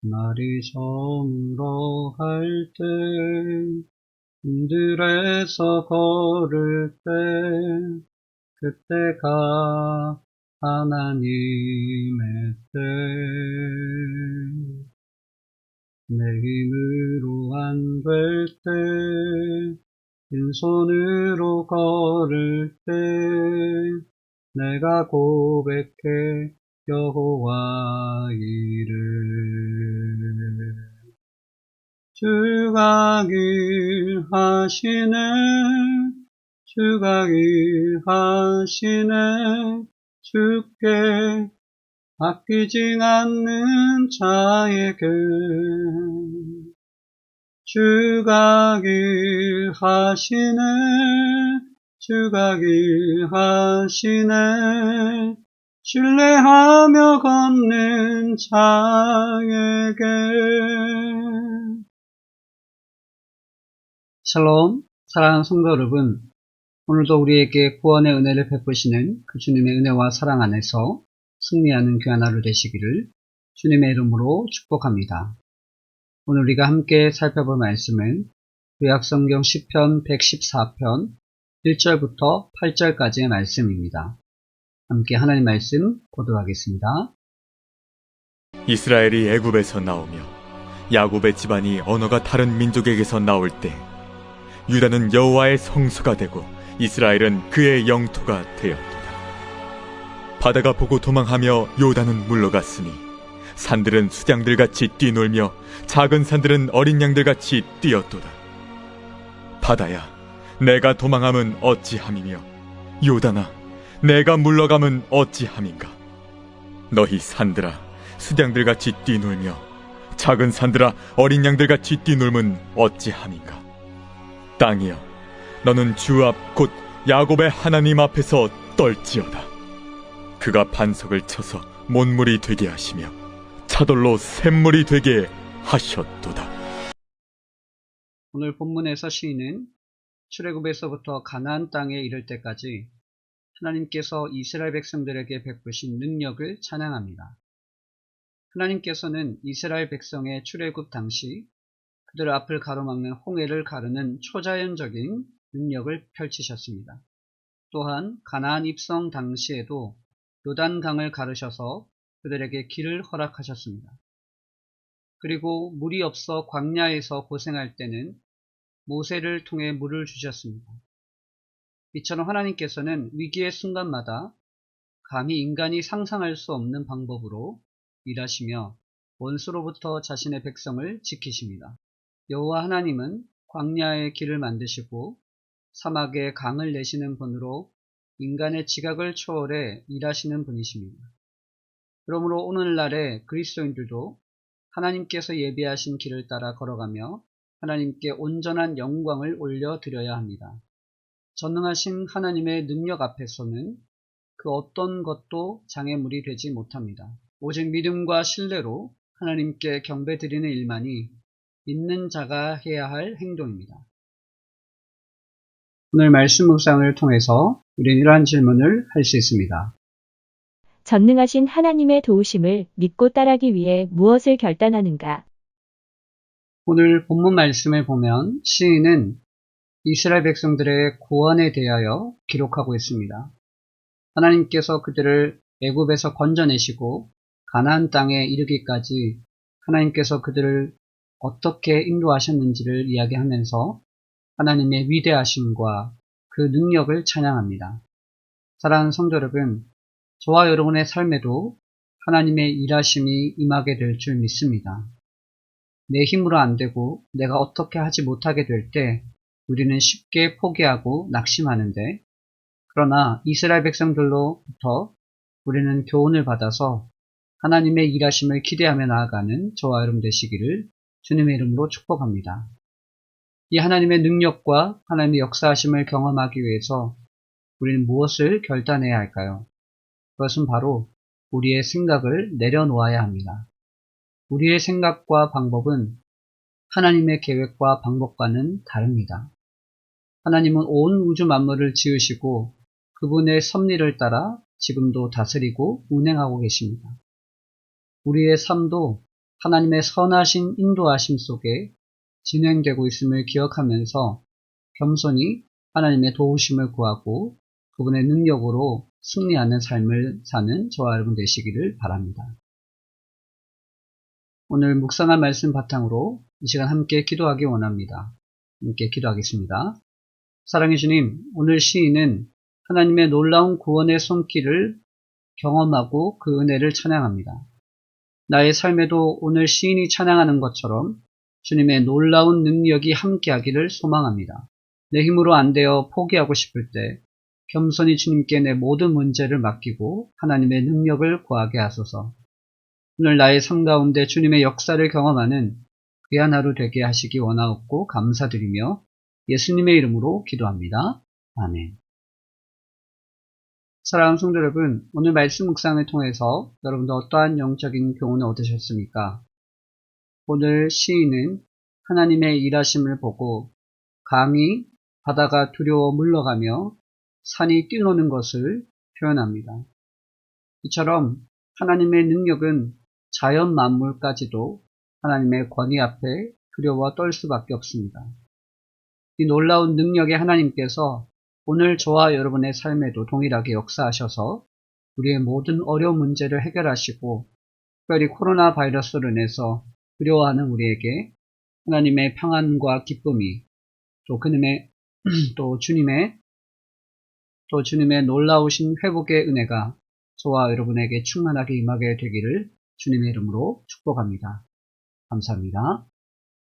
날이 저물어 갈 때, 들에서 걸을 때, 그때가 하나님의 때. 내 힘으로 안 될 때, 빈손으로 걸을 때, 내가 고백해 여호와 이를. 주가 일하시네, 주가 일하시네, 주께 아끼지 않는 자에게. 주가 일하시네, 주가 일하시네, 신뢰하며 걷는 자에게. 샬롬, 사랑하는 성도 여러분, 오늘도 우리에게 구원의 은혜를 베푸시는 그 주님의 은혜와 사랑 안에서 승리하는 귀한 하루 되시기를 주님의 이름으로 축복합니다. 오늘 우리가 함께 살펴볼 말씀은 구약성경 시편 114편 1절부터 8절까지의 말씀입니다. 함께 하나님 말씀 보도록 하겠습니다. 이스라엘이 애굽에서 나오며 야곱의 집안이 언어가 다른 민족에게서 나올 때 유다는 여호와의 성소가 되고 이스라엘은 그의 영토가 되었도다. 바다가 보고 도망하며 요단은 물러갔으니 산들은 수장들같이 뛰놀며 작은 산들은 어린 양들같이 뛰었도다. 바다야, 내가 도망함은 어찌함이며 요단아, 내가 물러감은 어찌함인가. 너희 산들아, 수장들같이 뛰놀며 작은 산들아, 어린 양들같이 뛰놀면 어찌함인가. 땅이여, 너는 주 앞 곧 야곱의 하나님 앞에서 떨지어다. 그가 반석을 쳐서 못물이 되게 하시며 차돌로 샘물이 되게 하셨도다. 오늘 본문에서 시인은 출애굽에서부터 가나안 땅에 이를 때까지 하나님께서 이스라엘 백성들에게 베푸신 능력을 찬양합니다. 하나님께서는 이스라엘 백성의 출애굽 당시 그들 앞을 가로막는 홍해를 가르는 초자연적인 능력을 펼치셨습니다. 또한 가나안 입성 당시에도 요단강을 가르셔서 그들에게 길을 허락하셨습니다. 그리고 물이 없어 광야에서 고생할 때는 모세를 통해 물을 주셨습니다. 이처럼 하나님께서는 위기의 순간마다 감히 인간이 상상할 수 없는 방법으로 일하시며 원수로부터 자신의 백성을 지키십니다. 여호와 하나님은 광야의 길을 만드시고 사막에 강을 내시는 분으로 인간의 지각을 초월해 일하시는 분이십니다. 그러므로 오늘날의 그리스도인들도 하나님께서 예비하신 길을 따라 걸어가며 하나님께 온전한 영광을 올려드려야 합니다. 전능하신 하나님의 능력 앞에서는 그 어떤 것도 장애물이 되지 못합니다. 오직 믿음과 신뢰로 하나님께 경배드리는 일만이 믿는 자가 해야 할 행동입니다. 오늘 말씀 묵상을 통해서 우리는 이러한 질문을 할 수 있습니다. 전능하신 하나님의 도우심을 믿고 따르기 위해 무엇을 결단하는가? 오늘 본문 말씀을 보면 시인은 이스라엘 백성들의 구원에 대하여 기록하고 있습니다. 하나님께서 그들을 애굽에서 건져내시고 가나안 땅에 이르기까지 하나님께서 그들을 어떻게 인도하셨는지를 이야기하면서 하나님의 위대하심과 그 능력을 찬양합니다. 사랑하는 성도 여러분, 저와 여러분의 삶에도 하나님의 일하심이 임하게 될 줄 믿습니다. 내 힘으로 안 되고 내가 어떻게 하지 못하게 될 때 우리는 쉽게 포기하고 낙심하는데, 그러나 이스라엘 백성들로부터 우리는 교훈을 받아서 하나님의 일하심을 기대하며 나아가는 저와 여러분 되시기를 주님의 이름으로 축복합니다. 이 하나님의 능력과 하나님의 역사하심을 경험하기 위해서 우리는 무엇을 결단해야 할까요? 그것은 바로 우리의 생각을 내려놓아야 합니다. 우리의 생각과 방법은 하나님의 계획과 방법과는 다릅니다. 하나님은 온 우주 만물을 지으시고 그분의 섭리를 따라 지금도 다스리고 운행하고 계십니다. 우리의 삶도 하나님의 선하신 인도하심 속에 진행되고 있음을 기억하면서 겸손히 하나님의 도우심을 구하고 그분의 능력으로 승리하는 삶을 사는 저와 여러분 되시기를 바랍니다. 오늘 묵상한 말씀 바탕으로 이 시간 함께 기도하기 원합니다. 함께 기도하겠습니다. 사랑해 주님, 오늘 시인은 하나님의 놀라운 구원의 손길을 경험하고 그 은혜를 찬양합니다. 나의 삶에도 오늘 시인이 찬양하는 것처럼 주님의 놀라운 능력이 함께하기를 소망합니다. 내 힘으로 안 되어 포기하고 싶을 때 겸손히 주님께 내 모든 문제를 맡기고 하나님의 능력을 구하게 하소서. 오늘 나의 삶 가운데 주님의 역사를 경험하는 귀한 하루 되게 하시기 원하옵고 감사드리며 예수님의 이름으로 기도합니다. 아멘. 사랑하는 성도 여러분, 오늘 말씀 묵상을 통해서 여러분도 어떠한 영적인 교훈을 얻으셨습니까? 오늘 시인은 하나님의 일하심을 보고 강이 바다가 두려워 물러가며 산이 뛰노는 것을 표현합니다. 이처럼 하나님의 능력은 자연 만물까지도 하나님의 권위 앞에 두려워 떨 수밖에 없습니다. 이 놀라운 능력의 하나님께서 오늘 저와 여러분의 삶에도 동일하게 역사하셔서 우리의 모든 어려운 문제를 해결하시고 특별히 코로나 바이러스로 인해서 두려워하는 우리에게 하나님의 평안과 기쁨이 또 주님의 놀라우신 회복의 은혜가 저와 여러분에게 충만하게 임하게 되기를 주님의 이름으로 축복합니다. 감사합니다.